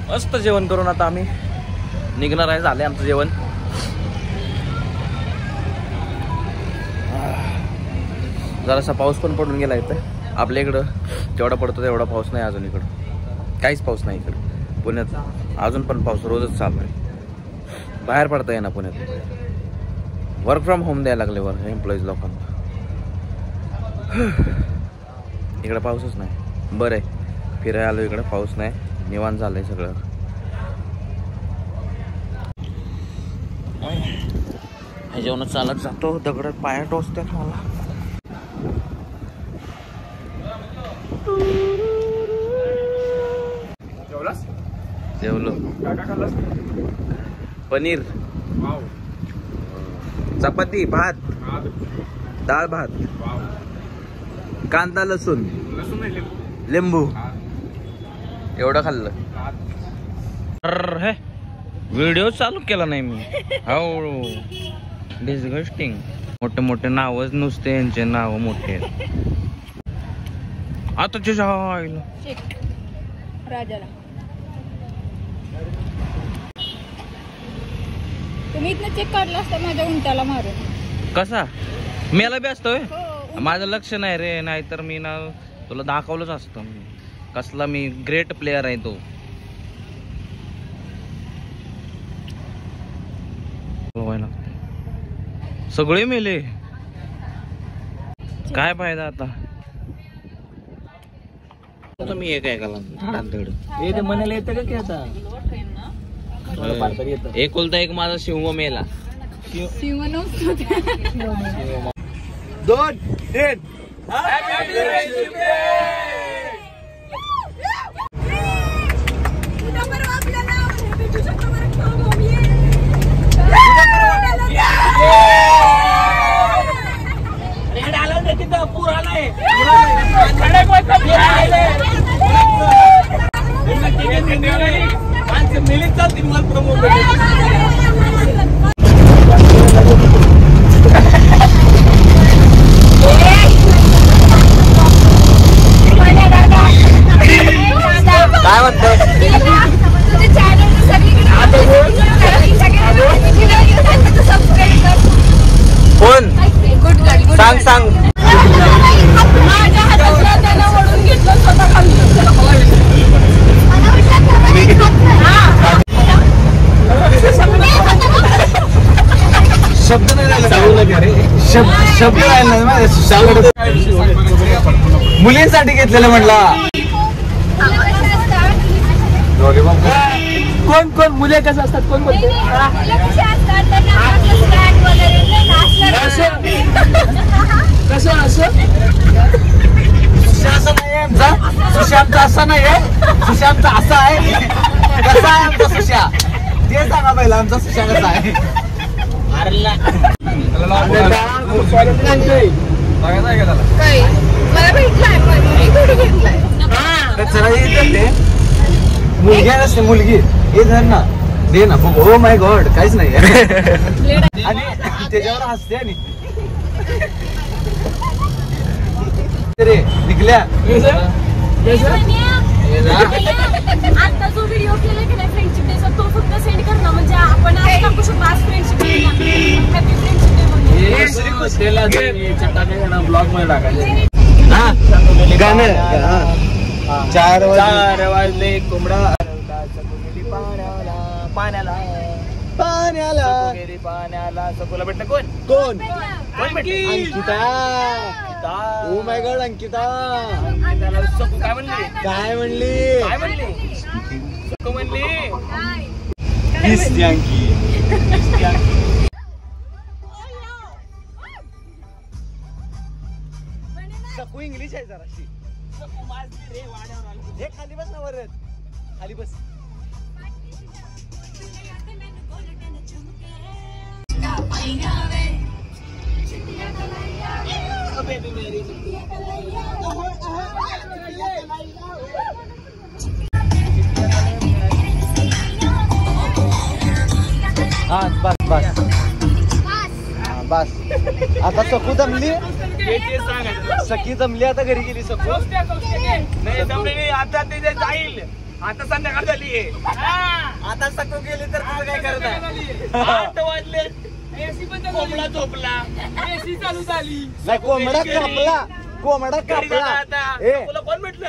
मस्त जेवण करून आता आम्ही निघणार आहे. झाले आमचं जेवण. जरासा पाऊस पण पडून गेला इथं. आपल्या इकडं जेवढा पडतो तेवढा पाऊस नाही अजून. इकडं काहीच पाऊस नाही. इकडं पुण्यात अजून पण पाऊस रोजच चालू आहे. बाहेर पडता येईना पुण्यात. वर्क फ्रॉम होम द्यायला लागले वर एम्प्लॉईज लोकांना. इकडं पाऊसच नाही. बरं आहे फिरायला आलो इकडं. पाऊस नाही. निवांत झालंय सगळं. हे जेवण चालत जातो. दगडात पाया टोचतात मला. जेवलो. पनीर, चपाती, भात, डाळ भात, कांदा लसूण लिंबू एवढं खाल्लं. हे व्हिडिओ चालू केला नाही मी. हो डिस्गस्टिंग. मोठे मोठे नावच नुसते. यांचे नाव मोठे आता राजाला. तुम्ही इथनं चेक काढला असता माझ्या उंटाला मारून. कसा मेला बी असतोय. माझं लक्ष नाही रे. नाहीतर मी ना तुला दाखवलंच असतं कसला मी ग्रेट प्लेयर आहे तो. सगळे मेले. काय फायदा आता. मी एक ऐकायला ते म्हणायला येतं का की आता. एकुलता एक माझा शिव मेला. शिव नव्हतं. 2, 3 मिळत चालतील मला प्रमोट. शब्द नाही मुलींसाठी घेतलेलं म्हटला. कोण कोण मुले कसं असतात कोण बोलते कसं असं असं नाही आमचा सुशांतचा असा नाही आहे सुशांतचा असा आहे कसा आहे आमचा सुशा ते सांगा पहिला आमचा सुशा कसा आहे. मुलगी नसते मुलगी हे धर ना दे ना हो माय गॉड काहीच नाही आणि त्याच्यावर हसते आणि रे निघल्या आता जो व्हिडिओ केलाय की नाही फ्रेंडशिप डेचा तो फक्त सेंड कर ना म्हणजे आपण आज टाकू शकतो आज friendship day happy friendship day म्हणून ब्लॉग मध्ये टाकायचे गाणं 4 वाजले कोंबडा पाण्याला पाण्याला पाण्याला सकोला भेटलं कोण कोण Ankita. Oh my God Ankita सकू काय म्हणली काय म्हणली काय म्हणली सकू म्हणली सकू इंग्लिश आहे जराशी हे खाली बस ना वरच खाली बस. हा बस बस बस आता सकू जमली सखी जमली आता घरी गेली सकू नाही जमली आता ते जाईल आता संध्याकाळ झाली आता सकू गेली तर तुझं काय करत आहे 8 वाजले कोंबडा झोपला एसी चालू झाली नाही कोंबडा कापला कोंबडा कापला तुला कोण म्हटलं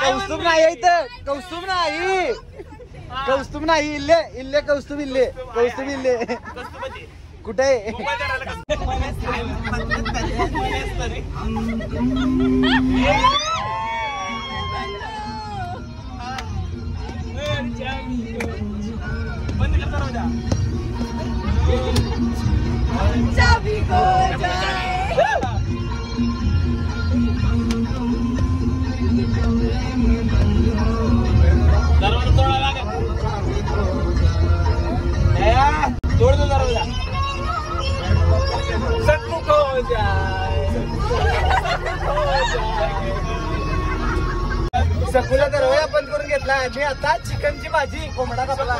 कौस्तुभ नाही इथं कौस्तुभ नाही कौस्तुभ नाही इल्ले इल्ले कौस्तुभ इल्ले कौस्तुभ इल्ले कुठे बंद करता तोड़ दो दरवाजा सन्मुख हो जाए सकुला दरवाजा बंद करून घेतला मी आता चिकनची भाजी कोंबडा कापला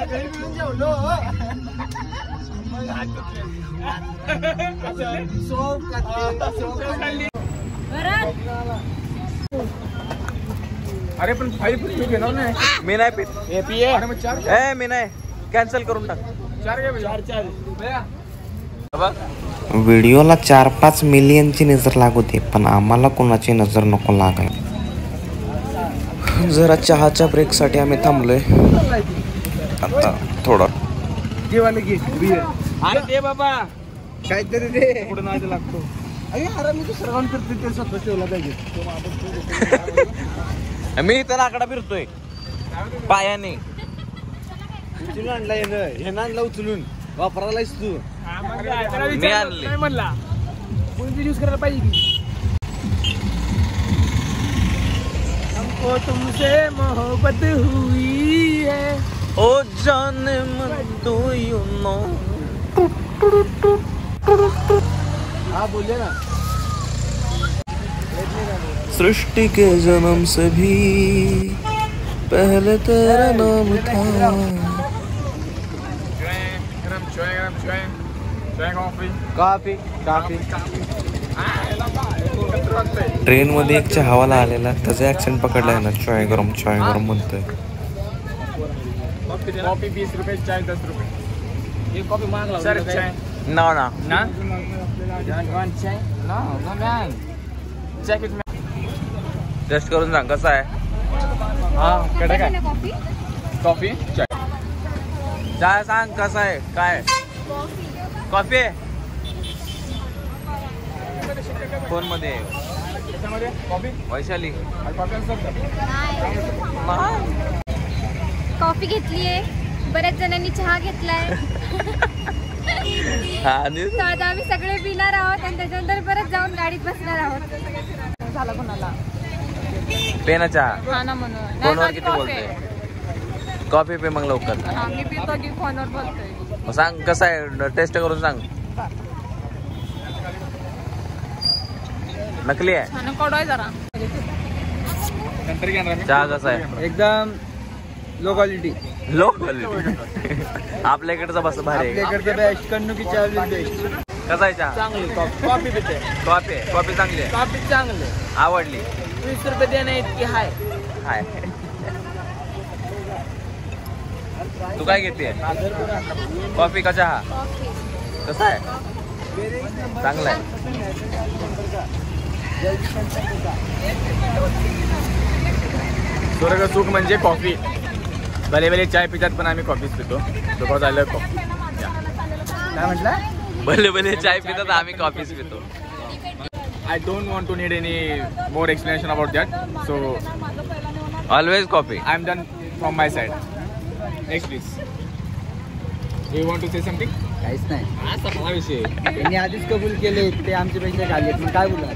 सगळी मिळून जेवलो अरे पण 5 रुपये घेणार नाही मी नाही पित मी नाही कॅन्सल करून टाक 4 व्हिडिओला 4-5 मिलियनची नजर लागू दे पण आम्हाला कोणाची नजर नको लागायला. जरा चहाच्या ब्रेकसाठी आम्ही थांबलोय आता थोडं जेवायला घे अरे दे बाबा काहीतरी दे पुढे नाद लागतो. अरे अरे मी दुसरं काम करते ते स्वतः ठेवला पाहिजे मी इथं आकडा फिरतोय पायाने उचलून आणला हे आणला उचलून वापरायलाच तू मी आणले नाही म्हणला कोणती यूज करायला पाहिजे की हमको तुमसे मोहब्बत हुई है ओ जाने मन डू यू नो. हाँ बोलिए ना. सृष्टि के जन्म से भी पहले तेरा नाम था. कॉफी कॉफी ट्रेन मध्ये एक चहावाला आलेला त्याचा ऍक्सेंट पकडलाय ना चाय गरम म्हणतोय. कॉफी 20 रुपये चाय 10 रुपये एक coffee मागला sir chai No, no. Nah? You want chai? No, no man. Check it. Taste करून सांग कसं आहे. हा कडक आहे. कॉफी कॉफी चाय. चहा सांग कसं आहे काय. कॉफी आहे फोन मध्ये. कॉफी वैशाली कॉफी घेतलीये. बऱ्याच जणांनी चहा घेतलाय. हा आणि तर आता आम्ही सगळे पिणार आहोत आणि त्याच्यानंतर परत जाऊन गाडीत बसणार आहोत. झाला कोणाला पेना चहा हा ना म्हणून फोनवर किती बोलतोय. कॉफी पे मग लवकर. मी पितो की फोनवर बोलतोय. मग सांग कसं आहे टेस्ट करून सांग. नकली आहे छान कडवाय जरा. नंतर घेणार मी. चहा कसा आहे. एकदम लो क्वालिटी. Low quality. आपल्या इकडचा बस भारी आहे. आपल्याकडचं बेस्ट कन्नू की चहा बेस्ट. कसा आहे चहा. चांगली कॉफी पिते. कॉफी आहे. कॉफी चांगली आहे. कॉफी चांगली. आवडली. 20 रुपये देणे इतकी हाय. हाय तू काय घेते. कॉफी का चहा कसा आहे. चांगला आहे. स्वर्ग सुख म्हणजे कॉफी. भले भले चाय पितात पण आम्ही कॉफीच पितो. Because I love coffee. काय म्हटलं. भले भले चाय पितात आम्ही कॉफीच पितो. I don't want to need any more explanation about that. So always coffee. I'm done from my side. Next please. You want to say something? काहीच नाही. हा सगळा विषय. त्यांनी आधीच कबूल केले ते आमचे पैसे खाल्ले. मग काय बोला.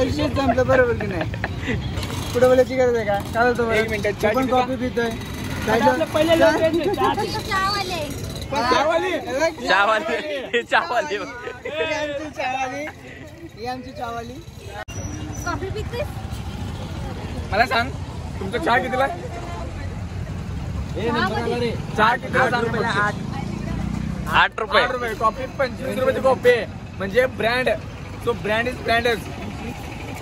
विषय संपलं बरोबर की नाही. पुढे बोलायची गरज आहे का. काय बोलतो एक मिनिट. तू पण कॉफी पितोय. चहावाली ही आमची चहावाली. कॉफी पितेस. मला सांग तुमचा चहा कितीला. चहा कितीला सांग. 8 रुपये. 8 रुपये. कॉफी 25 रुपयाची कॉफी आहे. म्हणजे ब्रँड. सो ब्रँड इज ब्रँडच.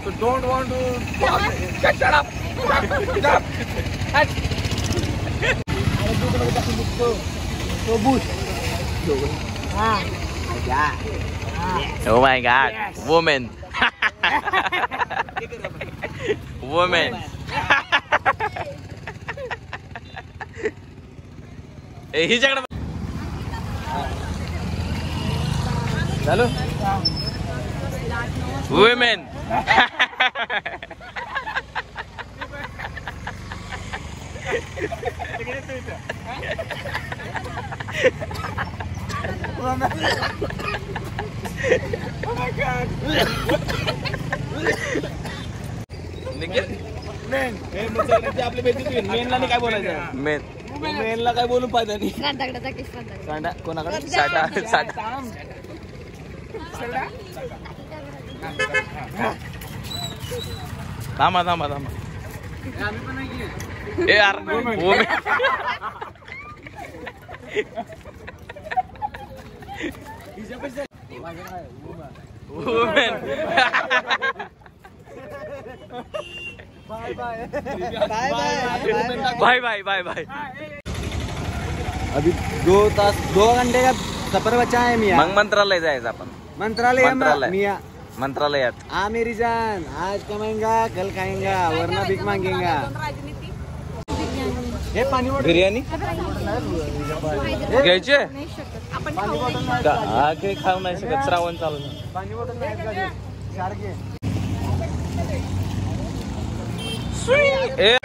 So don't want to shut up. Oh my God, woman. Woman. हिच्याकडे झालं. women. आपली बेटी मेनला काय बोलायचं. मेनला काय बोलून पाहिजे नाही. श्राद्धाकडे किस श्राद्धा. कोणाकडे साठा. थांबा. ए यार woman. woman. बाय. अभी 2 घंटे का सफर बचा है मियाँ. मग मंत्रालय जायचं आपण. मंत्रालय मंत्रालय. मियाँ. मंत्रालयात. हाँ मेरी जान आज कमाएंगा कल खाएंगा वरना भीख मांगेगा. हे पाणी बॉटल. बिर्याणी घ्यायचे. नाही शकत आपण खाऊ. काही खाऊ नाही शकत. श्रावण चालू. पाणी बॉटल नाही का? सारखे. ए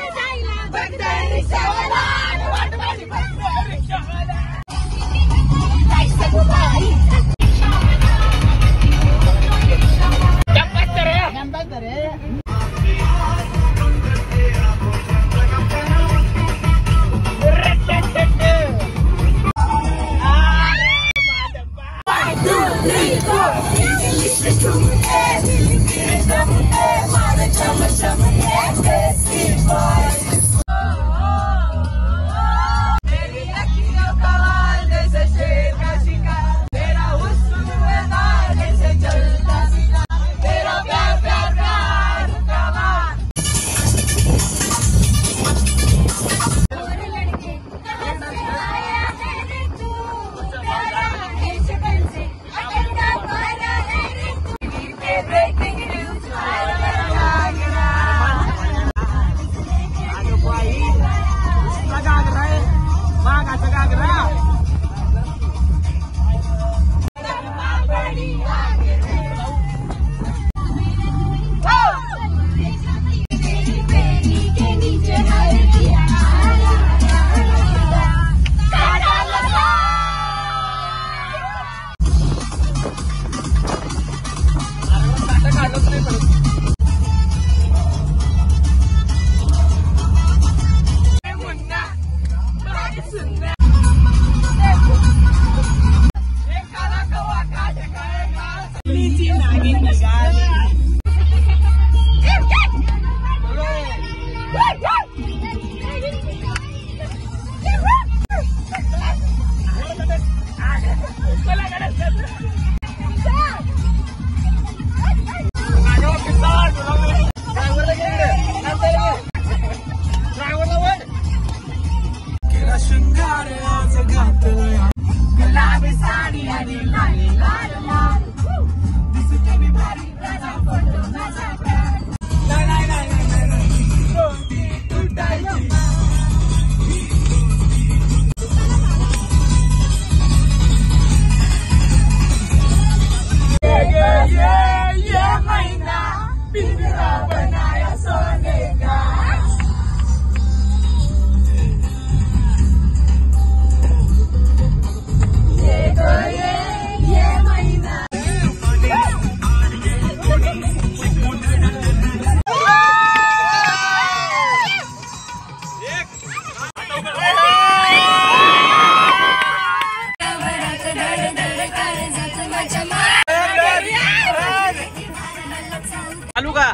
का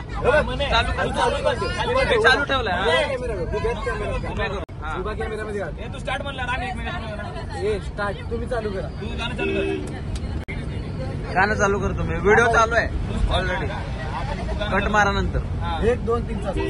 चालू चालू ठेवलाय तू स्टार्ट म्हणला स्टार्ट तुम्ही चालू करा. गाणं चालू करतो मी. व्हिडिओ चालू आहे ऑलरेडी. कट मारा नंतर. 1 2 3 चालू.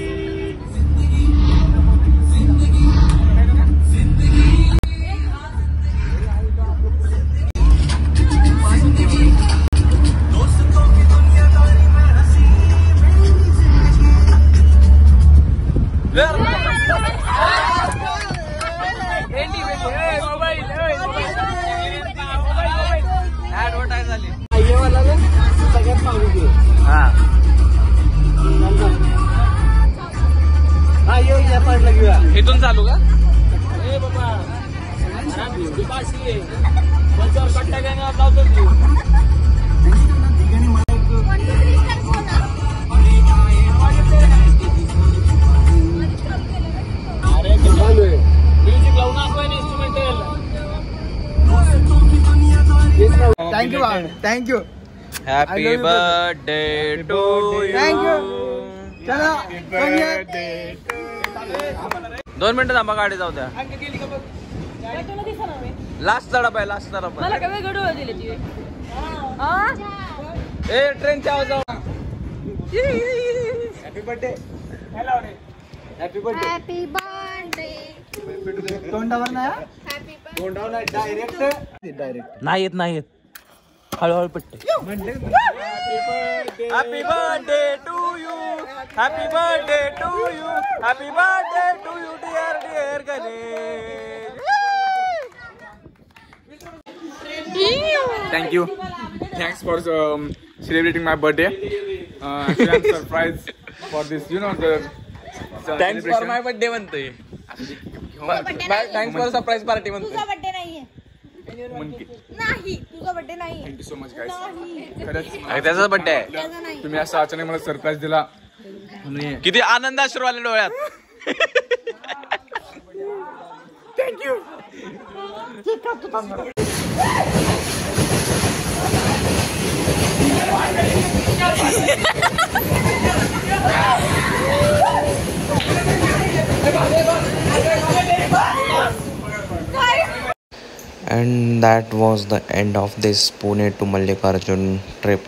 ऍडव्हर्टाईज झाली. सगळ्यात पाहिजे. हा हा ये या पार्टला घेऊया. इथून चालू का? Thank you thank you happy birthday to you. Thank you. चला 2 मिनिटं थांबा, गाडी जाऊ द्या. लास्ट चढा पाहिजे, लास्ट चढा मला काय वेगळं डोळे दिले ती. ए ट्रेनच्या आवाज. Happy birthday. Happy birthday. Happy birthday. तोंडावर ना हॅपी तोंडावर नाही डायरेक्ट नाही येत, नाही येत. हळूहळू पट्टे. Happy birthday to you. Happy birthday to you. Happy birthday to you dear dear Ganesh. Thank you. Thanks for celebrating my birthday. Actually, I'm surprised for this. You know the thanks for my birthday म्हणतोय. Thanks for surprise party म्हणतोय. तुझा birthday नाहीये. नाही तुझा birthday नाहीये. Thank you so much, guys. खरंच त्याचाच birthday आहे. त्याचा नाही. तुम्ही असं अचानक मला सरप्राईज दिला. आणि किती आनंद अश्रू आले डोळ्यात. Thank you. And that was the end of this Pune to Mallikarjun trip.